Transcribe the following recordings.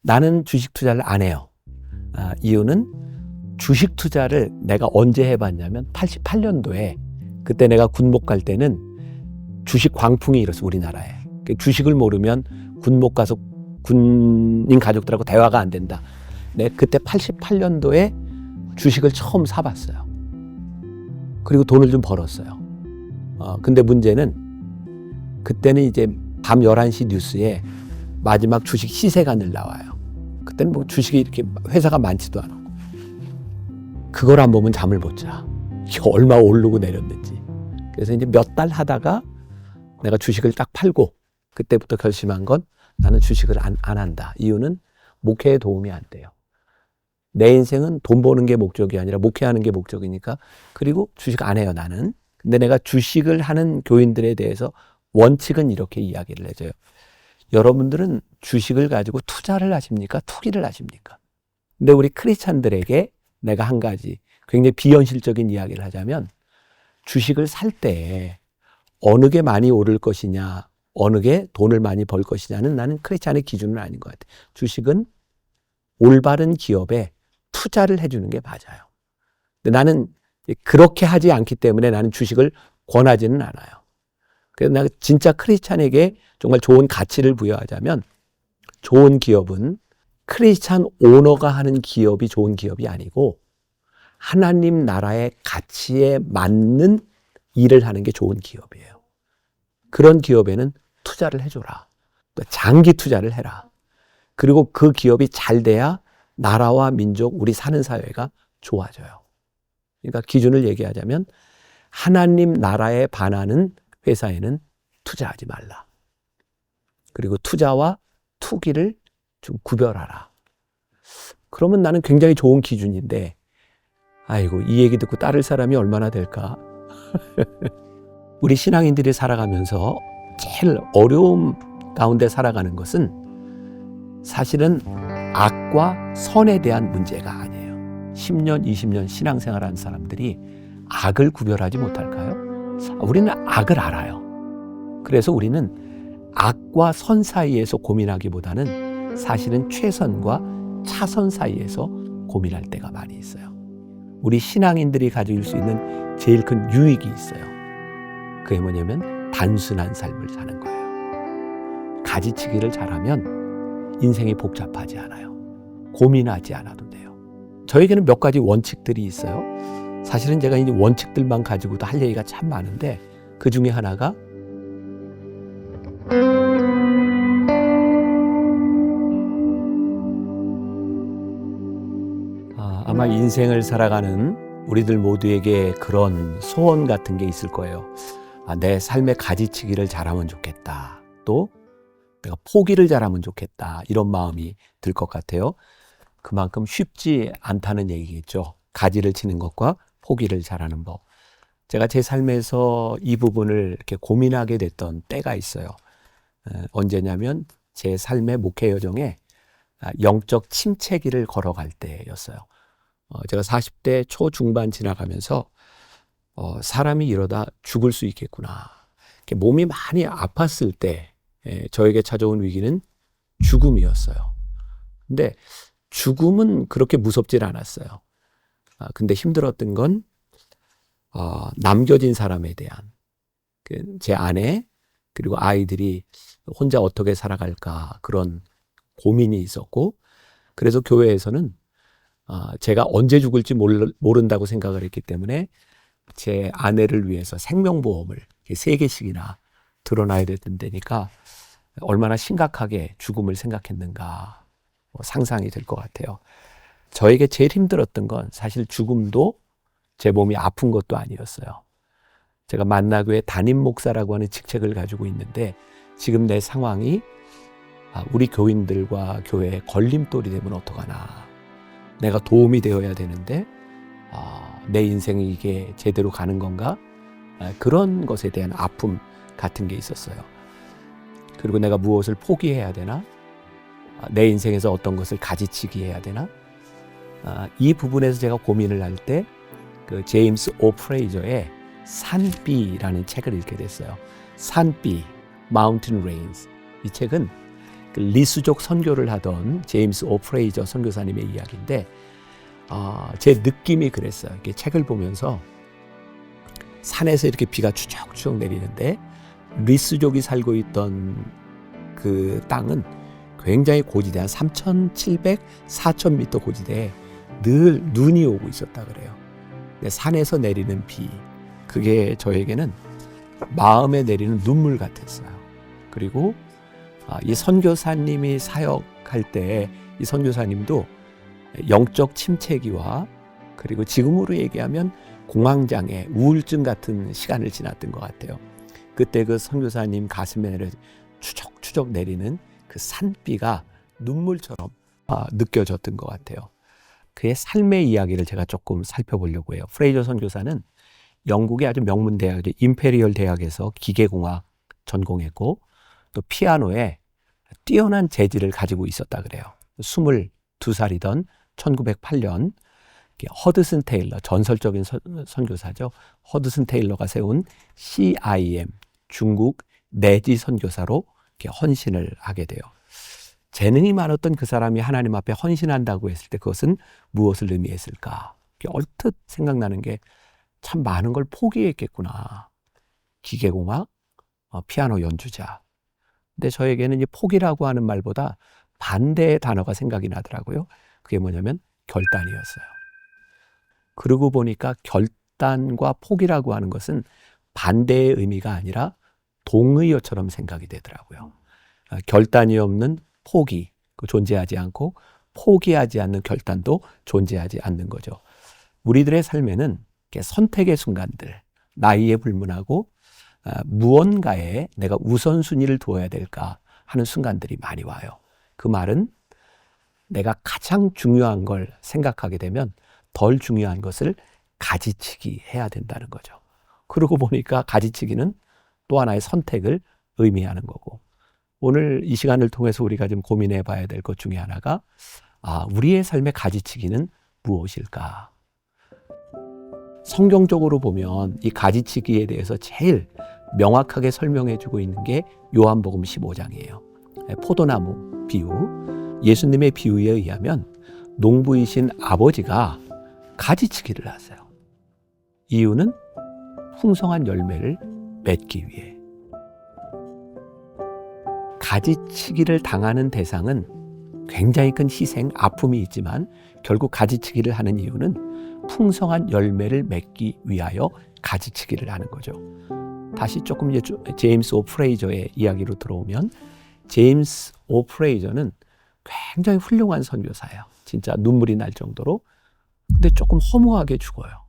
나는 주식 투자를 안 해요. 이유는 주식 투자를 내가 언제 해봤냐면 88년도에 그때 내가 군목 갈 때는 주식 광풍이 일었어, 우리나라에. 주식을 모르면 군목 가서 군인 가족들하고 대화가 안 된다. 네, 그때 88년도에 주식을 처음 사봤어요. 그리고 돈을 좀 벌었어요. 근데 문제는 그때는 이제 밤 11시 뉴스에 마지막 주식 시세가 늘 나와요. 그때는 뭐 주식이 이렇게 회사가 많지도 않아. 그걸 안 보면 잠을 못 자. 이게 얼마 오르고 내렸는지. 그래서 이제 몇 달 하다가 내가 주식을 딱 팔고 그때부터 결심한 건 나는 주식을 안 한다. 이유는 목회에 도움이 안 돼요. 내 인생은 돈 버는 게 목적이 아니라 목회하는 게 목적이니까. 그리고 주식 안 해요, 나는. 근데 내가 주식을 하는 교인들에 대해서 원칙은 이렇게 이야기를 해줘요. 여러분들은 주식을 가지고 투자를 하십니까? 투기를 하십니까? 근데 우리 크리스찬들에게 내가 한 가지 굉장히 비현실적인 이야기를 하자면 주식을 살 때 어느 게 많이 오를 것이냐, 어느 게 돈을 많이 벌 것이냐는 나는 크리스찬의 기준은 아닌 것 같아요. 주식은 올바른 기업에 투자를 해주는 게 맞아요. 근데 나는 그렇게 하지 않기 때문에 나는 주식을 권하지는 않아요. 그래서 내가 진짜 크리스찬에게 정말 좋은 가치를 부여하자면 좋은 기업은 크리스찬 오너가 하는 기업이 좋은 기업이 아니고 하나님 나라의 가치에 맞는 일을 하는 게 좋은 기업이에요. 그런 기업에는 투자를 해줘라. 또 장기 투자를 해라. 그리고 그 기업이 잘 돼야 나라와 민족, 우리 사는 사회가 좋아져요. 그러니까 기준을 얘기하자면 하나님 나라에 반하는 회사에는 투자하지 말라. 그리고 투자와 투기를 좀 구별하라. 그러면 나는 굉장히 좋은 기준인데, 아이고, 이 얘기 듣고 따를 사람이 얼마나 될까? 우리 신앙인들이 살아가면서 제일 어려움 가운데 살아가는 것은 사실은 악과 선에 대한 문제가 아니에요. 10년, 20년 신앙생활하는 사람들이 악을 구별하지 못할까요? 우리는 악을 알아요. 그래서 우리는 악과 선 사이에서 고민하기보다는 사실은 최선과 차선 사이에서 고민할 때가 많이 있어요. 우리 신앙인들이 가질 수 있는 제일 큰 유익이 있어요. 그게 뭐냐면 단순한 삶을 사는 거예요. 가지치기를 잘하면 인생이 복잡하지 않아요. 고민하지 않아도 돼요. 저에게는 몇 가지 원칙들이 있어요. 사실은 제가 이 원칙들만 가지고도 할 얘기가 참 많은데 그 중에 하나가 아마 인생을 살아가는 우리들 모두에게 그런 소원 같은 게 있을 거예요. 내 삶의 가지치기를 잘하면 좋겠다. 또 내가 포기를 잘하면 좋겠다. 이런 마음이 들 것 같아요. 그만큼 쉽지 않다는 얘기겠죠. 가지를 치는 것과 포기를 잘하는 법. 제가 제 삶에서 이 부분을 이렇게 고민하게 됐던 때가 있어요. 언제냐면 제 삶의 목회 여정에 영적 침체기를 걸어갈 때였어요. 제가 40대 초중반 지나가면서 사람이 이러다 죽을 수 있겠구나. 몸이 많이 아팠을 때 저에게 찾아온 위기는 죽음이었어요. 근데 죽음은 그렇게 무섭질 않았어요. 근데 힘들었던 건 남겨진 사람에 대한 제 아내 그리고 아이들이 혼자 어떻게 살아갈까 그런 고민이 있었고, 그래서 교회에서는 제가 언제 죽을지 모른다고 생각을 했기 때문에 제 아내를 위해서 생명보험을 3개씩이나 들어놔야 됐던 데니까 얼마나 심각하게 죽음을 생각했는가 상상이 될 것 같아요. 저에게 제일 힘들었던 건 사실 죽음도 제 몸이 아픈 것도 아니었어요. 제가 만나교회 담임 목사라고 하는 직책을 가지고 있는데 지금 내 상황이 우리 교인들과 교회에 걸림돌이 되면 어떡하나. 내가 도움이 되어야 되는데 내 인생이 이게 제대로 가는 건가? 그런 것에 대한 아픔 같은 게 있었어요. 그리고 내가 무엇을 포기해야 되나? 내 인생에서 어떤 것을 가지치기 해야 되나? 이 부분에서 제가 고민을 할 때 그 제임스 오 프레이저의 산비라는 책을 읽게 됐어요. 산비, Mountain Rains. 이 책은 리스족 선교를 하던 제임스 오 프레이저 선교사님의 이야기인데 제 느낌이 그랬어요. 이렇게 책을 보면서 산에서 이렇게 비가 추적추적 내리는데 리스족이 살고 있던 그 땅은 굉장히 고지대, 한 3,700, 4,000m 고지대에 늘 눈이 오고 있었다 그래요. 근데 산에서 내리는 비, 그게 저에게는 마음에 내리는 눈물 같았어요. 그리고 이 선교사님이 사역할 때 이 선교사님도 영적 침체기와 그리고 지금으로 얘기하면 공황장애, 우울증 같은 시간을 지났던 것 같아요. 그때 그 선교사님 가슴에 추적추적 내리는 그 산비가 눈물처럼 느껴졌던 것 같아요. 그의 삶의 이야기를 제가 조금 살펴보려고 해요. 프레이저 선교사는 영국의 아주 명문 대학, 임페리얼 대학에서 기계공학 전공했고 또 피아노에 뛰어난 재질을 가지고 있었다 그래요. 22살이던 1908년 허드슨 테일러, 전설적인 선교사죠. 허드슨 테일러가 세운 CIM, 중국 내지 선교사로 헌신을 하게 돼요. 재능이 많았던 그 사람이 하나님 앞에 헌신한다고 했을 때 그것은 무엇을 의미했을까? 얼핏 생각나는 게 참 많은 걸 포기했겠구나. 기계공학, 피아노 연주자. 근데 저에게는 이 포기라고 하는 말보다 반대의 단어가 생각이 나더라고요. 그게 뭐냐면 결단이었어요. 그러고 보니까 결단과 포기라고 하는 것은 반대의 의미가 아니라 동의어처럼 생각이 되더라고요. 결단이 없는 포기, 존재하지 않고 포기하지 않는 결단도 존재하지 않는 거죠. 우리들의 삶에는 선택의 순간들, 나이에 불문하고 무언가에 내가 우선순위를 두어야 될까 하는 순간들이 많이 와요. 그 말은 내가 가장 중요한 걸 생각하게 되면 덜 중요한 것을 가지치기 해야 된다는 거죠. 그러고 보니까 가지치기는 또 하나의 선택을 의미하는 거고, 오늘 이 시간을 통해서 우리가 좀 고민해 봐야 될 것 중에 하나가 우리의 삶의 가지치기는 무엇일까? 성경적으로 보면 이 가지치기에 대해서 제일 명확하게 설명해 주고 있는 게 요한복음 15장이에요. 포도나무 비유, 예수님의 비유에 의하면 농부이신 아버지가 가지치기를 하세요. 이유는 풍성한 열매를 맺기 위해. 가지치기를 당하는 대상은 굉장히 큰 희생, 아픔이 있지만 결국 가지치기를 하는 이유는 풍성한 열매를 맺기 위하여 가지치기를 하는 거죠. 다시 조금 이제 제임스 오 프레이저의 이야기로 들어오면, 제임스 오 프레이저는 굉장히 훌륭한 선교사예요. 진짜 눈물이 날 정도로. 근데 조금 허무하게 죽어요.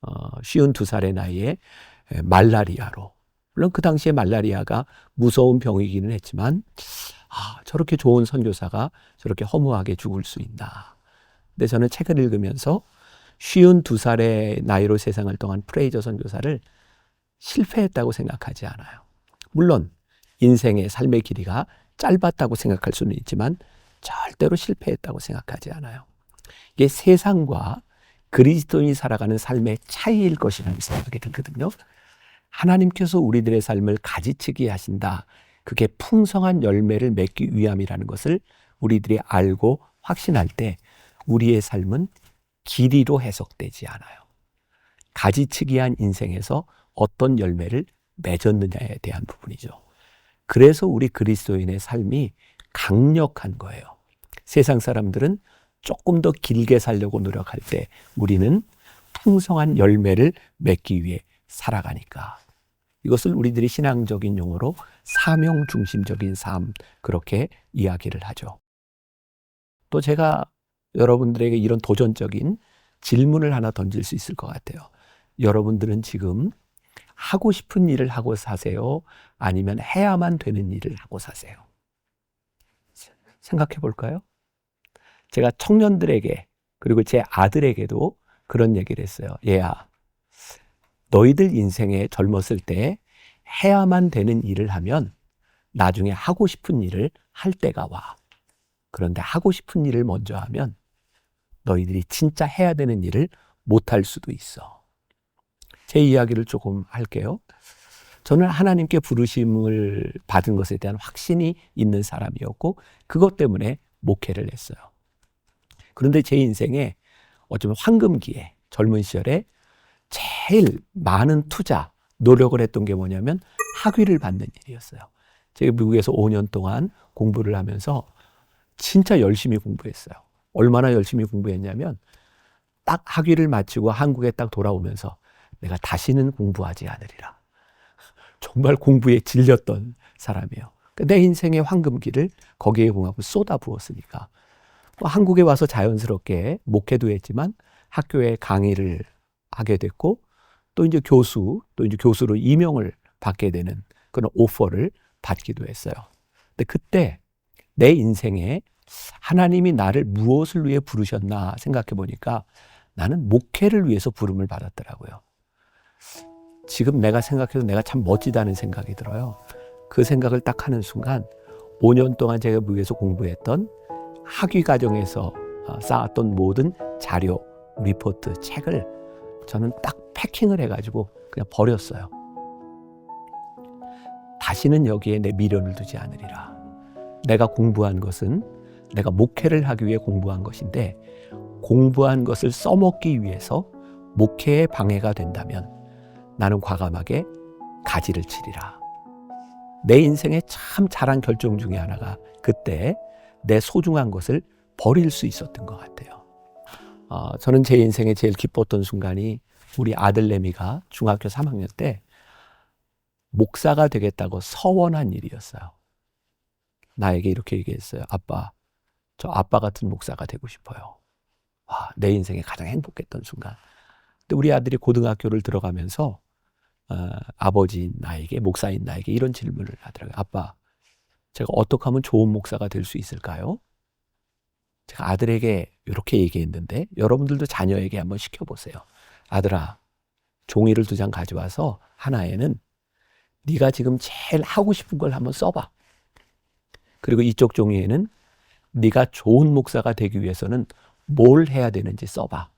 52살의 나이에 말라리아로. 물론 그 당시에 말라리아가 무서운 병이기는 했지만 저렇게 좋은 선교사가 저렇게 허무하게 죽을 수 있나. 근데 저는 책을 읽으면서 52살의 나이로 세상을 떠난 프레이저 선교사를 실패했다고 생각하지 않아요. 물론 인생의 삶의 길이가 짧았다고 생각할 수는 있지만 절대로 실패했다고 생각하지 않아요. 이게 세상과 그리스도인이 살아가는 삶의 차이일 것이라는 생각이 들거든요. 하나님께서 우리들의 삶을 가지치기 하신다. 그게 풍성한 열매를 맺기 위함이라는 것을 우리들이 알고 확신할 때 우리의 삶은 길이로 해석되지 않아요. 가지치기한 인생에서 어떤 열매를 맺었느냐에 대한 부분이죠. 그래서 우리 그리스도인의 삶이 강력한 거예요. 세상 사람들은 조금 더 길게 살려고 노력할 때 우리는 풍성한 열매를 맺기 위해 살아가니까. 이것을 우리들이 신앙적인 용어로 사명 중심적인 삶, 그렇게 이야기를 하죠. 또 제가 여러분들에게 이런 도전적인 질문을 하나 던질 수 있을 것 같아요. 여러분들은 지금 하고 싶은 일을 하고 사세요? 아니면 해야만 되는 일을 하고 사세요? 생각해 볼까요? 제가 청년들에게 그리고 제 아들에게도 그런 얘기를 했어요. 얘야, 너희들 인생에 젊었을 때 해야만 되는 일을 하면 나중에 하고 싶은 일을 할 때가 와. 그런데 하고 싶은 일을 먼저 하면 너희들이 진짜 해야 되는 일을 못할 수도 있어. 제 이야기를 조금 할게요. 저는 하나님께 부르심을 받은 것에 대한 확신이 있는 사람이었고 그것 때문에 목회를 했어요. 그런데 제 인생에 어쩌면 황금기에 젊은 시절에 제일 많은 투자, 노력을 했던 게 뭐냐면 학위를 받는 일이었어요. 제가 미국에서 5년 동안 공부를 하면서 진짜 열심히 공부했어요. 얼마나 열심히 공부했냐면 딱 학위를 마치고 한국에 딱 돌아오면서 내가 다시는 공부하지 않으리라. 정말 공부에 질렸던 사람이에요. 내 인생의 황금기를 거기에 공하고 쏟아부었으니까 한국에 와서 자연스럽게 목회도 했지만 학교에 강의를 하게 됐고 또 이제 교수로 임용을 받게 되는 그런 오퍼를 받기도 했어요. 근데 그때 내 인생에 하나님이 나를 무엇을 위해 부르셨나 생각해 보니까 나는 목회를 위해서 부름을 받았더라고요. 지금 내가 생각해도 내가 참 멋지다는 생각이 들어요. 그 생각을 딱 하는 순간 5년 동안 제가 미국에서 공부했던 학위 과정에서 쌓았던 모든 자료, 리포트, 책을 저는 딱 패킹을 해가지고 그냥 버렸어요. 다시는 여기에 내 미련을 두지 않으리라. 내가 공부한 것은 내가 목회를 하기 위해 공부한 것인데 공부한 것을 써먹기 위해서 목회에 방해가 된다면 나는 과감하게 가지를 치리라. 내 인생의 참 잘한 결정 중에 하나가 그때 내 소중한 것을 버릴 수 있었던 것 같아요. 저는 제 인생에 제일 기뻤던 순간이 우리 아들 레미가 중학교 3학년 때 목사가 되겠다고 서원한 일이었어요. 나에게 이렇게 얘기했어요. 아빠, 저 아빠 같은 목사가 되고 싶어요. 와, 내 인생에 가장 행복했던 순간. 근데 우리 아들이 고등학교를 들어가면서 아버지인 나에게, 목사인 나에게 이런 질문을 하더라고요. 아빠, 제가 어떻게 하면 좋은 목사가 될 수 있을까요? 제가 아들에게 이렇게 얘기했는데 여러분들도 자녀에게 한번 시켜보세요. 아들아, 종이를 2장 가져와서 하나에는 네가 지금 제일 하고 싶은 걸 한번 써봐. 그리고 이쪽 종이에는 네가 좋은 목사가 되기 위해서는 뭘 해야 되는지 써봐.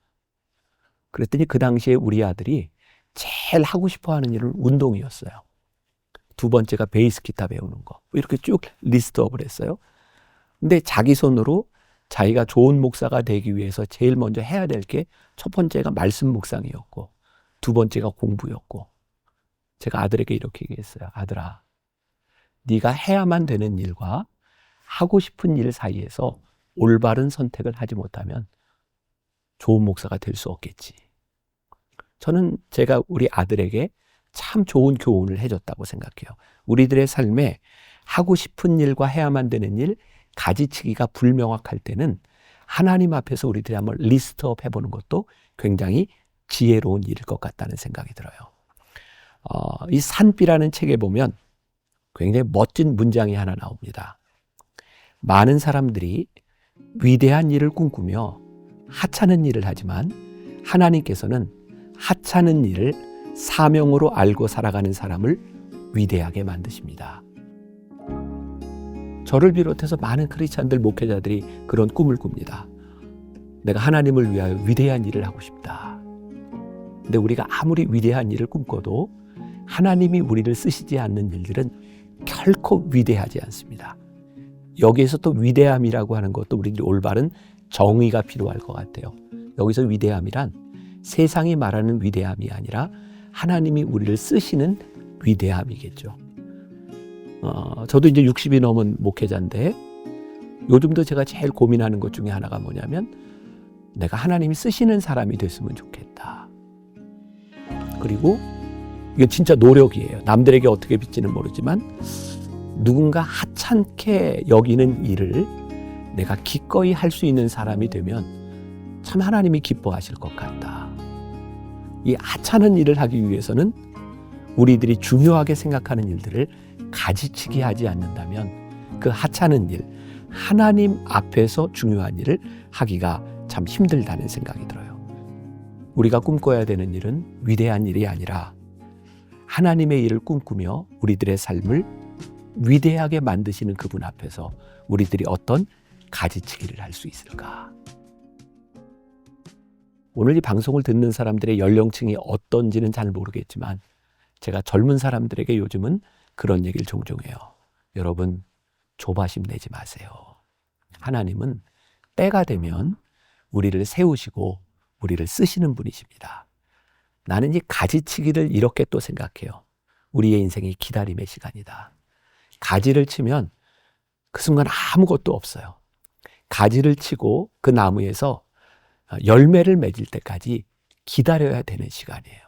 그랬더니 그 당시에 우리 아들이 제일 하고 싶어 하는 일은 운동이었어요. 2번째가 베이스 기타 배우는 거. 이렇게 쭉 리스트업을 했어요. 근데 자기 손으로 자기가 좋은 목사가 되기 위해서 제일 먼저 해야 될 게 첫 번째가 말씀 묵상이었고 2번째가 공부였고 제가 아들에게 이렇게 얘기했어요. 아들아, 네가 해야만 되는 일과 하고 싶은 일 사이에서 올바른 선택을 하지 못하면 좋은 목사가 될 수 없겠지. 저는 제가 우리 아들에게 참 좋은 교훈을 해줬다고 생각해요. 우리들의 삶에 하고 싶은 일과 해야만 되는 일, 가지치기가 불명확할 때는 하나님 앞에서 우리들이 한번 리스트업 해보는 것도 굉장히 지혜로운 일일 것 같다는 생각이 들어요. 이 산비라는 책에 보면 굉장히 멋진 문장이 하나 나옵니다. 많은 사람들이 위대한 일을 꿈꾸며 하찮은 일을 하지만 하나님께서는 하찮은 일을 사명으로 알고 살아가는 사람을 위대하게 만드십니다. 저를 비롯해서 많은 크리스찬들, 목회자들이 그런 꿈을 꿉니다. 내가 하나님을 위하여 위대한 일을 하고 싶다. 근데 우리가 아무리 위대한 일을 꿈꿔도 하나님이 우리를 쓰시지 않는 일들은 결코 위대하지 않습니다. 여기에서 또 위대함이라고 하는 것도 우리들이 올바른 정의가 필요할 것 같아요. 여기서 위대함이란 세상이 말하는 위대함이 아니라 하나님이 우리를 쓰시는 위대함이겠죠. 저도 이제 60이 넘은 목회자인데 요즘도 제가 제일 고민하는 것 중에 하나가 뭐냐면 내가 하나님이 쓰시는 사람이 됐으면 좋겠다. 그리고 이건 진짜 노력이에요. 남들에게 어떻게 빌지는 모르지만 누군가 하찮게 여기는 일을 내가 기꺼이 할 수 있는 사람이 되면 참 하나님이 기뻐하실 것 같다. 이 하찮은 일을 하기 위해서는 우리들이 중요하게 생각하는 일들을 가지치기 하지 않는다면 그 하찮은 일, 하나님 앞에서 중요한 일을 하기가 참 힘들다는 생각이 들어요. 우리가 꿈꿔야 되는 일은 위대한 일이 아니라 하나님의 일을 꿈꾸며 우리들의 삶을 위대하게 만드시는 그분 앞에서 우리들이 어떤 가지치기를 할 수 있을까? 오늘 이 방송을 듣는 사람들의 연령층이 어떤지는 잘 모르겠지만 제가 젊은 사람들에게 요즘은 그런 얘기를 종종 해요. 여러분, 조바심 내지 마세요. 하나님은 때가 되면 우리를 세우시고 우리를 쓰시는 분이십니다. 나는 이 가지치기를 이렇게 또 생각해요. 우리의 인생이 기다림의 시간이다. 가지를 치면 그 순간 아무것도 없어요. 가지를 치고 그 나무에서 열매를 맺을 때까지 기다려야 되는 시간이에요.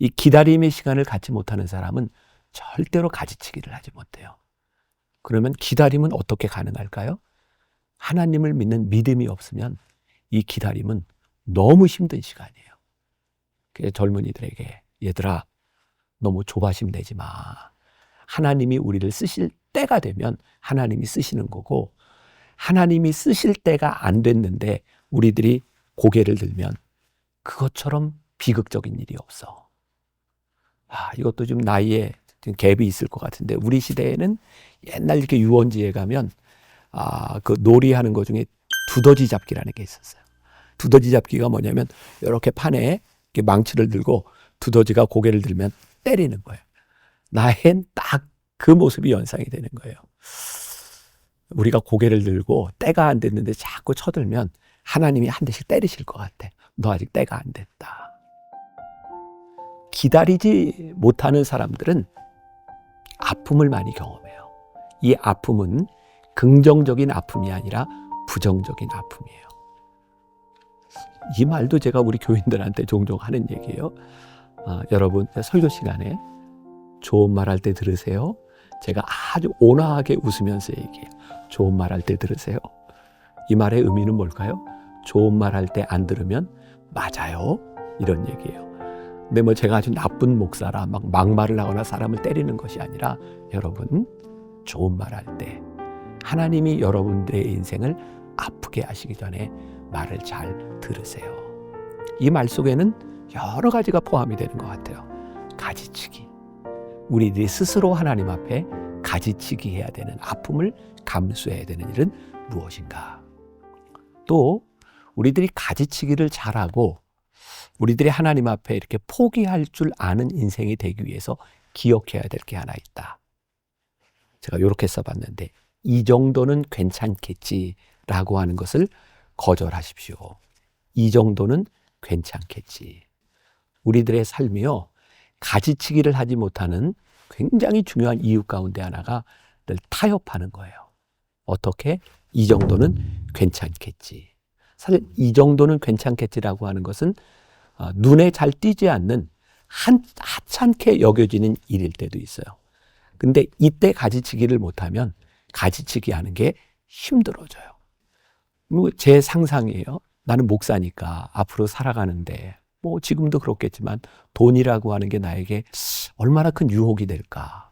이 기다림의 시간을 갖지 못하는 사람은 절대로 가지치기를 하지 못해요. 그러면 기다림은 어떻게 가능할까요? 하나님을 믿는 믿음이 없으면 이 기다림은 너무 힘든 시간이에요. 그래서 젊은이들에게, 얘들아, 너무 조바심 내지 마. 하나님이 우리를 쓰실 때가 되면 하나님이 쓰시는 거고, 하나님이 쓰실 때가 안 됐는데 우리들이 고개를 들면 그것처럼 비극적인 일이 없어. 이것도 좀 나이에 좀 갭이 있을 것 같은데, 우리 시대에는 옛날 이렇게 유원지에 가면 그 놀이하는 것 중에 두더지 잡기라는 게 있었어요. 두더지 잡기가 뭐냐면 이렇게 판에 이렇게 망치를 들고 두더지가 고개를 들면 때리는 거예요. 나엔 딱 그 모습이 연상이 되는 거예요. 우리가 고개를 들고 때가 안 됐는데 자꾸 쳐들면 하나님이 한 대씩 때리실 것 같아. 너 아직 때가 안 됐다. 기다리지 못하는 사람들은 아픔을 많이 경험해요. 이 아픔은 긍정적인 아픔이 아니라 부정적인 아픔이에요. 이 말도 제가 우리 교인들한테 종종 하는 얘기예요. 여러분, 설교 시간에 좋은 말 할 때 들으세요. 제가 아주 온화하게 웃으면서 얘기해요. 좋은 말 할 때 들으세요. 이 말의 의미는 뭘까요? 좋은 말 할 때 안 들으면 맞아요. 이런 얘기예요. 근데 뭐 제가 아주 나쁜 목사라 막 막말을 하거나 사람을 때리는 것이 아니라, 여러분, 좋은 말 할 때 하나님이 여러분들의 인생을 아프게 하시기 전에 말을 잘 들으세요. 이 말 속에는 여러 가지가 포함이 되는 것 같아요. 가지치기. 우리들이 스스로 하나님 앞에 가지치기 해야 되는, 아픔을 감수해야 되는 일은 무엇인가? 또 우리들이 가지치기를 잘하고 우리들이 하나님 앞에 이렇게 포기할 줄 아는 인생이 되기 위해서 기억해야 될 게 하나 있다. 제가 이렇게 써봤는데, 이 정도는 괜찮겠지라고 하는 것을 거절하십시오. 이 정도는 괜찮겠지. 우리들의 삶이요, 가지치기를 하지 못하는 굉장히 중요한 이유 가운데 하나가 늘 타협하는 거예요. 어떻게? 이 정도는 괜찮겠지. 사실 이 정도는 괜찮겠지라고 하는 것은 눈에 잘 띄지 않는 하찮게 여겨지는 일일 때도 있어요. 근데 이때 가지치기를 못하면 가지치기 하는 게 힘들어져요. 제 상상이에요. 나는 목사니까 앞으로 살아가는데, 뭐 지금도 그렇겠지만 돈이라고 하는 게 나에게 얼마나 큰 유혹이 될까.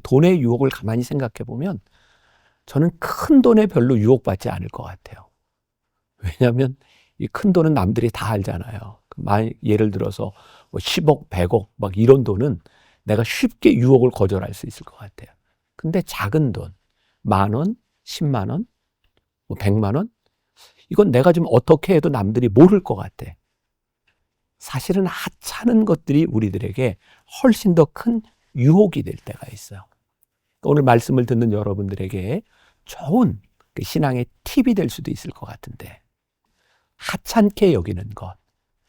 돈의 유혹을 가만히 생각해 보면 저는 큰 돈에 별로 유혹받지 않을 것 같아요. 왜냐하면 이 큰 돈은 남들이 다 알잖아요. 예를 들어서 뭐 10억, 100억 막 이런 돈은 내가 쉽게 유혹을 거절할 수 있을 것 같아요. 근데 작은 돈, 10,000원, 100,000원, 뭐 100만 원, 이건 내가 좀 어떻게 해도 남들이 모를 것 같아. 사실은 하찮은 것들이 우리들에게 훨씬 더 큰 유혹이 될 때가 있어요. 오늘 말씀을 듣는 여러분들에게 좋은 신앙의 팁이 될 수도 있을 것 같은데, 하찮게 여기는 것,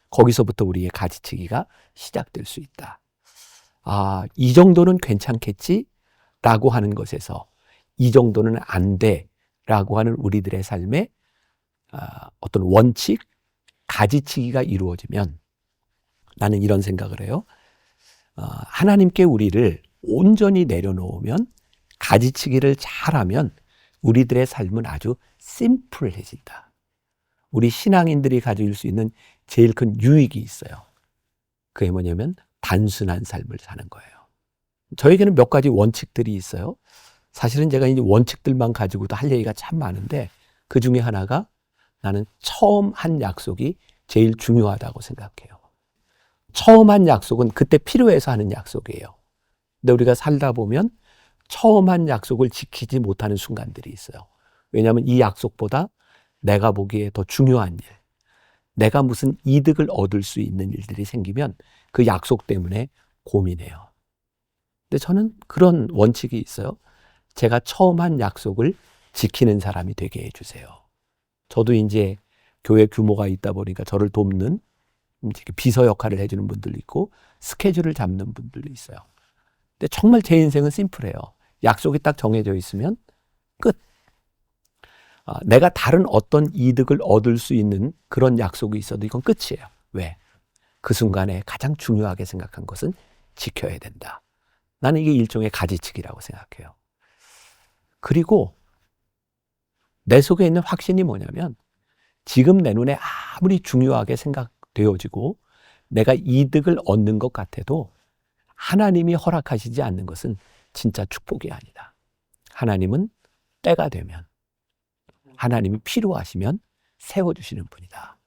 거기서부터 우리의 가지치기가 시작될 수 있다. 이 정도는 괜찮겠지? 라고 하는 것에서 이 정도는 안 돼 라고 하는 우리들의 삶에 어떤 원칙, 가지치기가 이루어지면, 나는 이런 생각을 해요. 하나님께 우리를 온전히 내려놓으면, 가지치기를 잘하면 우리들의 삶은 아주 심플해진다. 우리 신앙인들이 가질 수 있는 제일 큰 유익이 있어요. 그게 뭐냐면 단순한 삶을 사는 거예요. 저에게는 몇 가지 원칙들이 있어요. 사실은 제가 이제 원칙들만 가지고도 할 얘기가 참 많은데, 그 중에 하나가 나는 처음 한 약속이 제일 중요하다고 생각해요. 처음 한 약속은 그때 필요해서 하는 약속이에요. 근데 우리가 살다 보면 처음 한 약속을 지키지 못하는 순간들이 있어요. 왜냐하면 이 약속보다 내가 보기에 더 중요한 일, 내가 무슨 이득을 얻을 수 있는 일들이 생기면 그 약속 때문에 고민해요. 근데 저는 그런 원칙이 있어요. 제가 처음 한 약속을 지키는 사람이 되게 해주세요. 저도 이제 교회 규모가 있다 보니까 저를 돕는 비서 역할을 해주는 분들도 있고 스케줄을 잡는 분들도 있어요. 근데 정말 제 인생은 심플해요. 약속이 딱 정해져 있으면 끝. 내가 다른 어떤 이득을 얻을 수 있는 그런 약속이 있어도 이건 끝이에요. 왜? 그 순간에 가장 중요하게 생각한 것은 지켜야 된다. 나는 이게 일종의 가지치기라고 생각해요. 그리고 내 속에 있는 확신이 뭐냐면 지금 내 눈에 아무리 중요하게 생각되어지고 내가 이득을 얻는 것 같아도 하나님이 허락하시지 않는 것은 진짜 축복이 아니다. 하나님은 때가 되면 하나님이 필요하시면 세워주시는 분이다.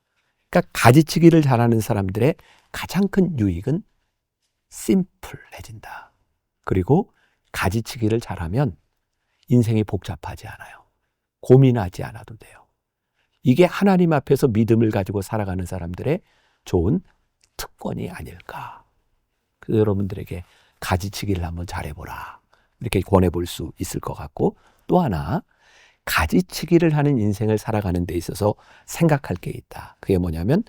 그러니까 가지치기를 잘하는 사람들의 가장 큰 유익은 심플해진다. 그리고 가지치기를 잘하면 인생이 복잡하지 않아요. 고민하지 않아도 돼요. 이게 하나님 앞에서 믿음을 가지고 살아가는 사람들의 좋은 특권이 아닐까. 그래서 여러분들에게 가지치기를 한번 잘해보라. 이렇게 권해볼 수 있을 것 같고, 또 하나 가지치기를 하는 인생을 살아가는 데 있어서 생각할 게 있다. 그게 뭐냐면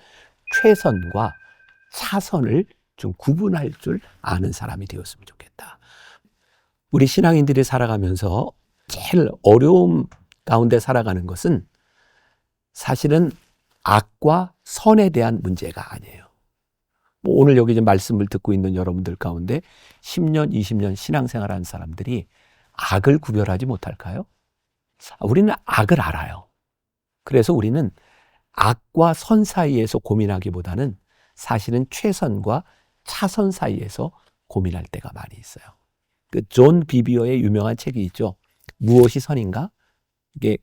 최선과 차선을 좀 구분할 줄 아는 사람이 되었으면 좋겠다. 우리 신앙인들이 살아가면서 제일 어려움 가운데 살아가는 것은 사실은 악과 선에 대한 문제가 아니에요. 오늘 여기 이제 말씀을 듣고 있는 여러분들 가운데 10년, 20년 신앙생활하는 사람들이 악을 구별하지 못할까요? 우리는 악을 알아요. 그래서 우리는 악과 선 사이에서 고민하기보다는 사실은 최선과 차선 사이에서 고민할 때가 많이 있어요. 그 존 비비어의 유명한 책이 있죠. 무엇이 선인가? 이게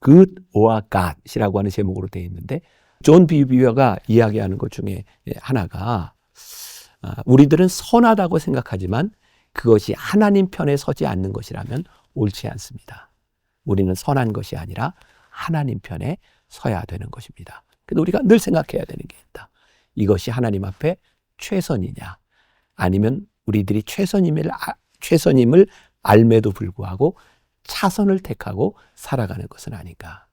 Good or God이라고 하는 제목으로 되어 있는데 존 비비어가 이야기하는 것 중에 하나가 우리들은 선하다고 생각하지만 그것이 하나님 편에 서지 않는 것이라면 옳지 않습니다. 우리는 선한 것이 아니라 하나님 편에 서야 되는 것입니다. 근데 우리가 늘 생각해야 되는 게 있다. 이것이 하나님 앞에 최선이냐 아니면 우리들이 최선임을 알매도 불구하고 차선을 택하고 살아가는 것은 아닌가.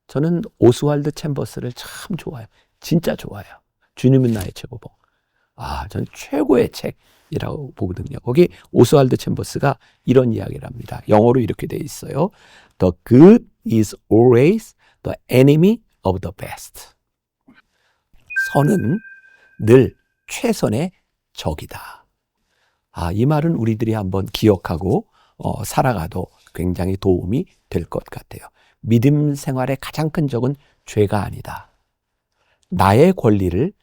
저는 오스왈드 챔버스를 참 좋아해요. 진짜 좋아해요. 주님은 나의 최고봉. 저는 최고의 책이라고 보거든요. 거기 오스왈드 챔버스가 이런 이야기를 합니다. 영어로 이렇게 돼 있어요. The good is always the enemy of the best. 선은 늘 최선의 적이다. 이 말은 우리들이 한번 기억하고 살아가도 굉장히 도움이 될 것 같아요. 믿음 생활의 가장 큰 적은 죄가 아니다. 나의 권리를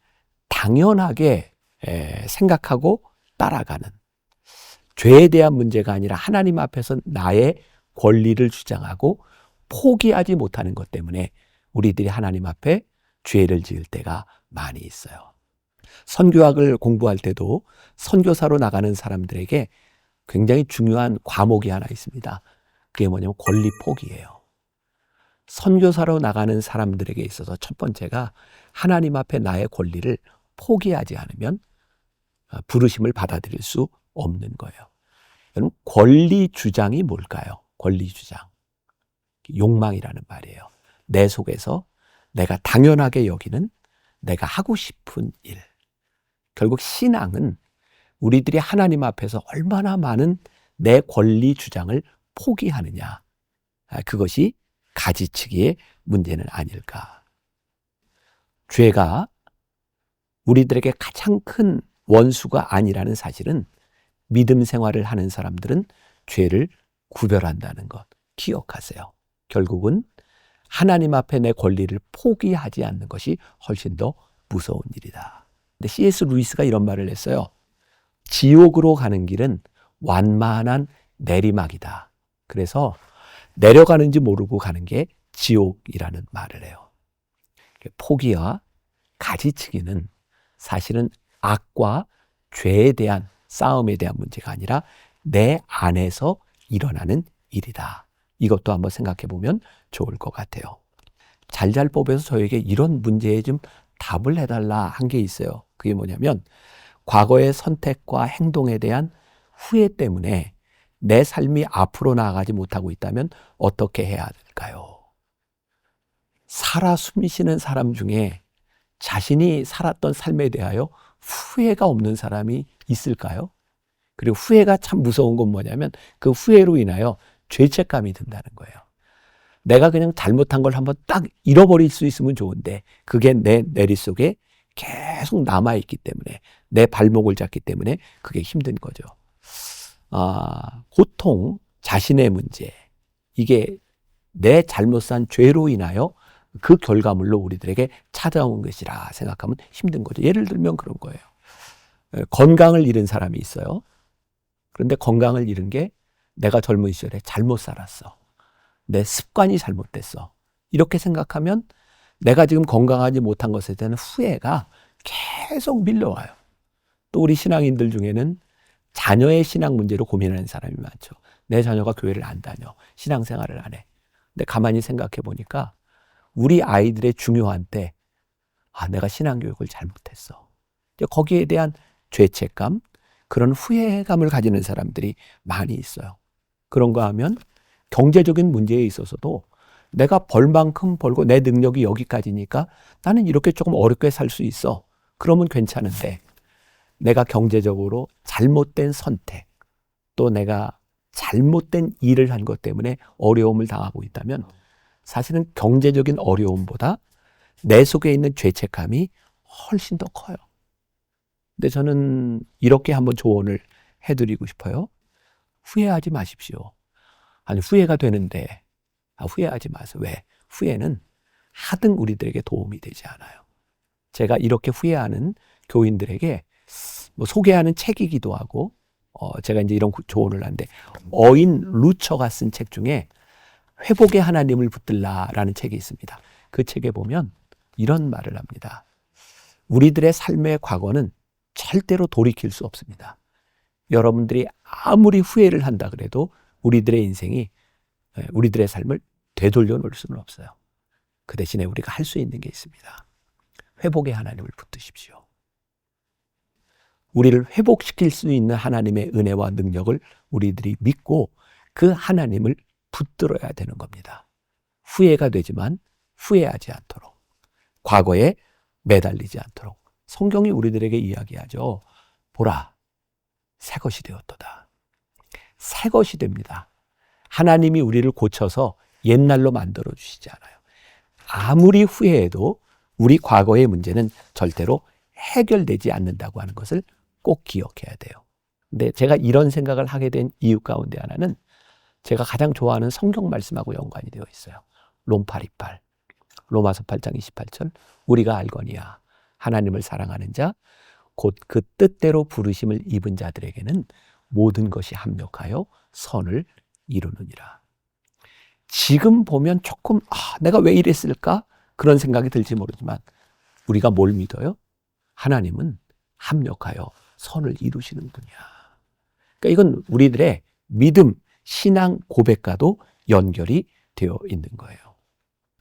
당연하게 생각하고 따라가는 죄에 대한 문제가 아니라 하나님 앞에서 나의 권리를 주장하고 포기하지 못하는 것 때문에 우리들이 하나님 앞에 죄를 지을 때가 많이 있어요. 선교학을 공부할 때도 선교사로 나가는 사람들에게 굉장히 중요한 과목이 하나 있습니다. 그게 뭐냐면 권리 포기예요. 선교사로 나가는 사람들에게 있어서 첫 번째가 하나님 앞에 나의 권리를 포기하지 않으면 부르심을 받아들일 수 없는 거예요. 여러분, 권리 주장이 뭘까요? 권리 주장. 욕망이라는 말이에요. 내 속에서 내가 당연하게 여기는 내가 하고 싶은 일. 결국 신앙은 우리들이 하나님 앞에서 얼마나 많은 내 권리 주장을 포기하느냐. 그것이 가지치기의 문제는 아닐까. 죄가 우리들에게 가장 큰 원수가 아니라는 사실은 믿음 생활을 하는 사람들은 죄를 구별한다는 것 기억하세요. 결국은 하나님 앞에 내 권리를 포기하지 않는 것이 훨씬 더 무서운 일이다. 근데 C.S. 루이스가 이런 말을 했어요. 지옥으로 가는 길은 완만한 내리막이다. 그래서 내려가는지 모르고 가는 게 지옥이라는 말을 해요. 포기와 가지치기는 사실은 악과 죄에 대한 싸움에 대한 문제가 아니라 내 안에서 일어나는 일이다. 이것도 한번 생각해 보면 좋을 것 같아요. 잘잘법에서 저에게 이런 문제에 좀 답을 해달라 한 게 있어요. 그게 뭐냐면 과거의 선택과 행동에 대한 후회 때문에 내 삶이 앞으로 나아가지 못하고 있다면 어떻게 해야 될까요? 살아 숨쉬는 사람 중에 자신이 살았던 삶에 대하여 후회가 없는 사람이 있을까요? 그리고 후회가 참 무서운 건 뭐냐면 그 후회로 인하여 죄책감이 든다는 거예요. 내가 그냥 잘못한 걸 한번 딱 잃어버릴 수 있으면 좋은데 그게 내 머릿속에 계속 남아있기 때문에 내 발목을 잡기 때문에 그게 힘든 거죠. 고통, 자신의 문제, 이게 내 잘못 산 죄로 인하여 그 결과물로 우리들에게 찾아온 것이라 생각하면 힘든 거죠. 예를 들면 그런 거예요. 건강을 잃은 사람이 있어요. 그런데 건강을 잃은 게 내가 젊은 시절에 잘못 살았어. 내 습관이 잘못됐어. 이렇게 생각하면 내가 지금 건강하지 못한 것에 대한 후회가 계속 밀려와요. 또 우리 신앙인들 중에는 자녀의 신앙 문제로 고민하는 사람이 많죠. 내 자녀가 교회를 안 다녀. 신앙생활을 안 해. 근데 가만히 생각해 보니까 우리 아이들의 중요한 때 내가 신앙교육을 잘못했어. 거기에 대한 죄책감, 그런 후회감을 가지는 사람들이 많이 있어요. 그런가 하면 경제적인 문제에 있어서도 내가 벌 만큼 벌고 내 능력이 여기까지니까 나는 이렇게 조금 어렵게 살 수 있어. 그러면 괜찮은데 내가 경제적으로 잘못된 선택, 또 내가 잘못된 일을 한 것 때문에 어려움을 당하고 있다면 사실은 경제적인 어려움보다 내 속에 있는 죄책감이 훨씬 더 커요. 근데 저는 이렇게 한번 조언을 해드리고 싶어요. 후회하지 마십시오. 아니, 후회가 되는데 후회하지 마세요. 왜? 후회는 하등 우리들에게 도움이 되지 않아요. 제가 이렇게 후회하는 교인들에게 소개하는 책이기도 하고 제가 이제 이런 조언을 하는데 어인 루처가 쓴 책 중에 회복의 하나님을 붙들라라는 책이 있습니다. 그 책에 보면 이런 말을 합니다. 우리들의 삶의 과거는 절대로 돌이킬 수 없습니다. 여러분들이 아무리 후회를 한다 그래도 우리들의 인생이, 우리들의 삶을 되돌려 놓을 수는 없어요. 그 대신에 우리가 할 수 있는 게 있습니다. 회복의 하나님을 붙드십시오. 우리를 회복시킬 수 있는 하나님의 은혜와 능력을 우리들이 믿고 그 하나님을 붙들어야 되는 겁니다. 후회가 되지만 후회하지 않도록, 과거에 매달리지 않도록. 성경이 우리들에게 이야기하죠. 보라, 새 것이 되었도다. 새 것이 됩니다. 하나님이 우리를 고쳐서 옛날로 만들어 주시지 않아요. 아무리 후회해도 우리 과거의 문제는 절대로 해결되지 않는다고 하는 것을 꼭 기억해야 돼요. 근데 제가 이런 생각을 하게 된 이유 가운데 하나는 제가 가장 좋아하는 성경 말씀하고 연관이 되어 있어요. 롬8 28, 로마서 8장 28절, 우리가 알거니와 하나님을 사랑하는 자, 곧 그 뜻대로 부르심을 입은 자들에게는 모든 것이 합력하여 선을 이루느니라. 지금 보면 조금 내가 왜 이랬을까? 그런 생각이 들지 모르지만 우리가 뭘 믿어요? 하나님은 합력하여 선을 이루시는군요. 그러니까 이건 우리들의 믿음, 신앙 고백과도 연결이 되어 있는 거예요.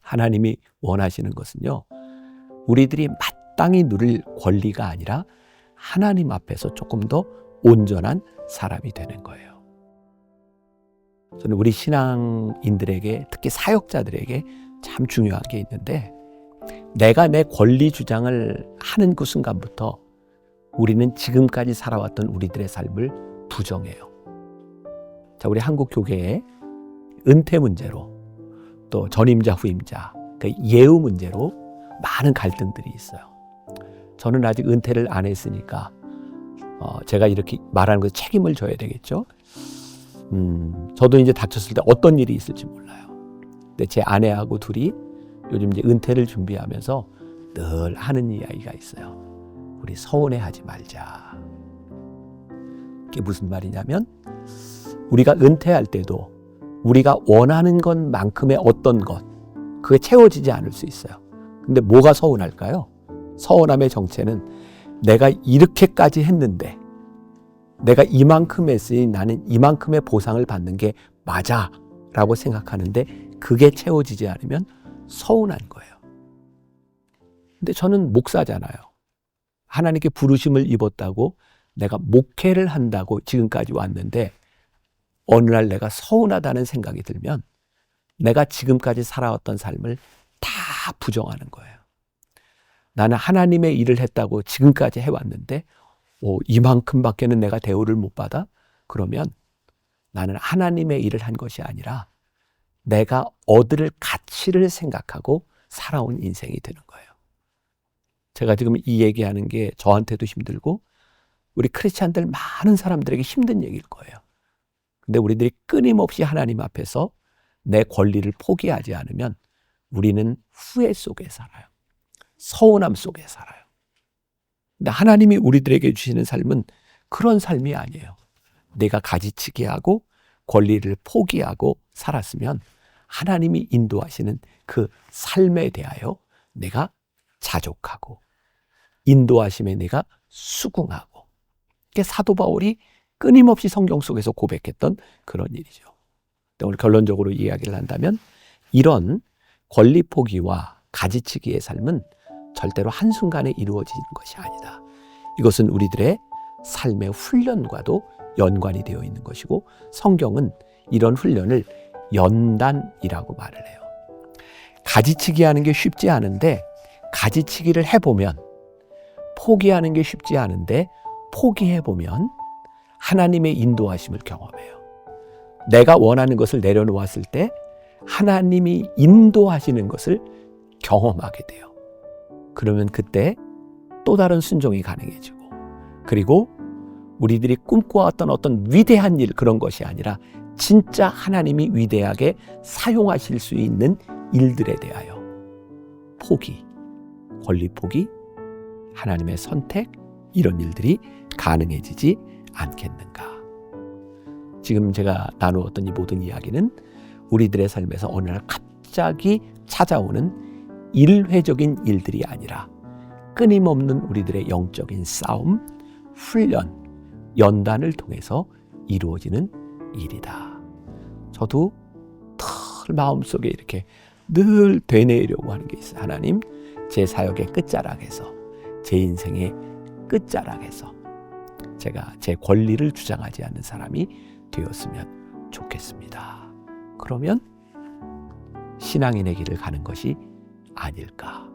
하나님이 원하시는 것은요, 우리들이 마땅히 누릴 권리가 아니라 하나님 앞에서 조금 더 온전한 사람이 되는 거예요. 저는 우리 신앙인들에게, 특히 사역자들에게 참 중요한 게 있는데, 내가 내 권리 주장을 하는 그 순간부터 우리는 지금까지 살아왔던 우리들의 삶을 부정해요. 자, 우리 한국 교계에 은퇴 문제로, 또 전임자, 후임자, 그 예우 문제로 많은 갈등들이 있어요. 저는 아직 은퇴를 안 했으니까 제가 이렇게 말하는 것에 책임을 져야 되겠죠. 저도 이제 다쳤을 때 어떤 일이 있을지 몰라요. 근데 제 아내하고 둘이 요즘 이제 은퇴를 준비하면서 늘 하는 이야기가 있어요. 우리 서운해하지 말자. 그게 무슨 말이냐면 우리가 은퇴할 때도 우리가 원하는 것만큼의 어떤 것, 그게 채워지지 않을 수 있어요. 근데 뭐가 서운할까요? 서운함의 정체는 내가 이렇게까지 했는데 내가 이만큼 했으니 나는 이만큼의 보상을 받는 게 맞아 라고 생각하는데 그게 채워지지 않으면 서운한 거예요. 근데 저는 목사잖아요. 하나님께 부르심을 입었다고 내가 목회를 한다고 지금까지 왔는데 어느 날 내가 서운하다는 생각이 들면 내가 지금까지 살아왔던 삶을 다 부정하는 거예요. 나는 하나님의 일을 했다고 지금까지 해왔는데 이만큼밖에는 내가 대우를 못 받아? 그러면 나는 하나님의 일을 한 것이 아니라 내가 얻을 가치를 생각하고 살아온 인생이 되는 거예요. 제가 지금 이 얘기하는 게 저한테도 힘들고 우리 크리스찬들 많은 사람들에게 힘든 얘기일 거예요. 근데 우리들이 끊임없이 하나님 앞에서 내 권리를 포기하지 않으면 우리는 후회 속에 살아요. 서운함 속에 살아요. 근데 하나님이 우리들에게 주시는 삶은 그런 삶이 아니에요. 내가 가지치기 하고 권리를 포기하고 살았으면 하나님이 인도하시는 그 삶에 대하여 내가 자족하고 인도하심에 내가 수긍하고, 이게 사도 바울이 끊임없이 성경 속에서 고백했던 그런 일이죠. 오늘 결론적으로 이야기를 한다면 이런 권리 포기와 가지치기의 삶은 절대로 한순간에 이루어지는 것이 아니다. 이것은 우리들의 삶의 훈련과도 연관이 되어 있는 것이고 성경은 이런 훈련을 연단이라고 말을 해요. 가지치기 하는 게 쉽지 않은데 가지치기를 해보면, 포기하는 게 쉽지 않은데 포기해보면 하나님의 인도하심을 경험해요. 내가 원하는 것을 내려놓았을 때 하나님이 인도하시는 것을 경험하게 돼요. 그러면 그때 또 다른 순종이 가능해지고, 그리고 우리들이 꿈꿔왔던 어떤 위대한 일, 그런 것이 아니라 진짜 하나님이 위대하게 사용하실 수 있는 일들에 대하여 포기, 권리 포기, 하나님의 선택, 이런 일들이 가능해지지 않겠는가. 지금 제가 나누었던 이 모든 이야기는 우리들의 삶에서 어느 날 갑자기 찾아오는 일회적인 일들이 아니라 끊임없는 우리들의 영적인 싸움, 훈련, 연단을 통해서 이루어지는 일이다. 저도 늘 마음속에 이렇게 늘 되뇌으려고 하는 게 있어요. 하나님, 제 사역의 끝자락에서, 제 인생의 끝자락에서 제가 제 권리를 주장하지 않는 사람이 되었으면 좋겠습니다. 그러면 신앙인의 길을 가는 것이 아닐까.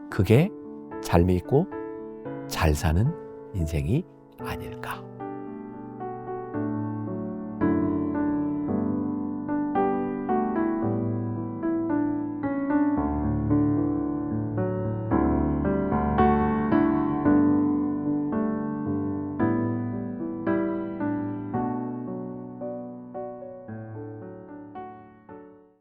그게 잘 믿고 잘 사는 인생이 아닐까.